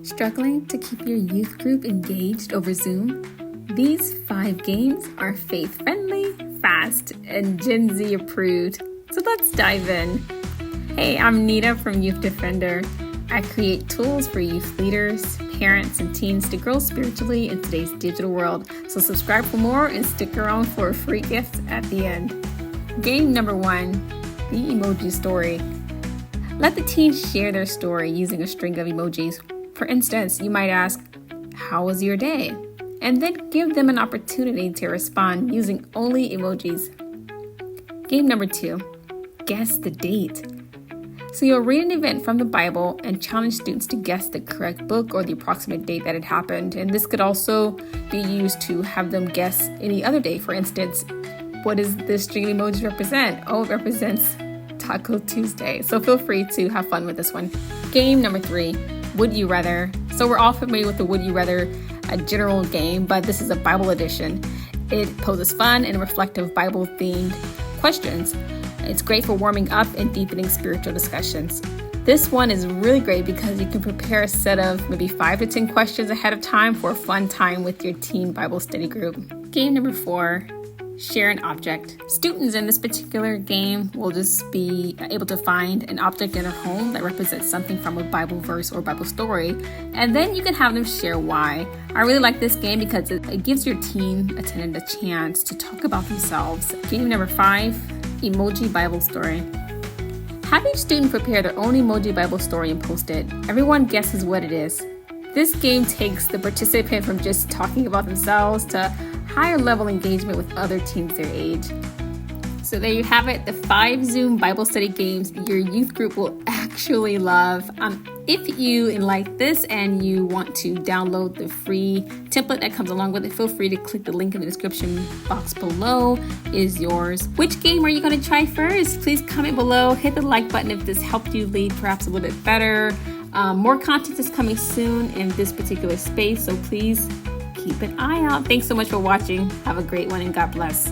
Struggling to keep your youth group engaged over Zoom? These 5 games are faith-friendly, fast, and Gen Z approved. So let's dive in. Hey, I'm Nita from Youth Defender. I create tools for youth leaders, parents, and teens to grow spiritually in today's digital world. So subscribe for more and stick around for a free gift at the end. Game number 1, the emoji story. Let the teens share their story using a string of emojis. For instance, you might ask, "How was your day?" And then give them an opportunity to respond using only emojis. Game number 2, guess the date. So you'll read an event from the Bible and challenge students to guess the correct book or the approximate date that it happened. And this could also be used to have them guess any other day. For instance, what does this string of emojis represent? Oh, it represents Taco Tuesday. So feel free to have fun with this one. Game number 3, Would You Rather. So we're all familiar with the Would You Rather, a general game, but this is a Bible edition. It poses fun and reflective Bible-themed questions. It's great for warming up and deepening spiritual discussions. This one is really great because you can prepare a set of maybe 5 to 10 questions ahead of time for a fun time with your teen Bible study group. Game number 4, share an object. Students in this particular game will just be able to find an object in their home that represents something from a Bible verse or Bible story, and then you can have them share why. I really like this game because it gives your teen attendant a chance to talk about themselves. Game number 5, emoji Bible story. Have each student prepare their own emoji Bible story and post it. Everyone guesses what it is. This game takes the participant from just talking about themselves to higher level engagement with other teens their age. So there you have it, the 5 Zoom Bible study games your youth group will actually love. If you like this and you want to download the free template that comes along with it, feel free to click the link in the description box below. Is yours. Which game are you going to try first? Please comment below, hit the like button if this helped you lead perhaps a little bit better. More content is coming soon in this particular space, so please keep an eye out. Thanks so much for watching. Have a great one and God bless.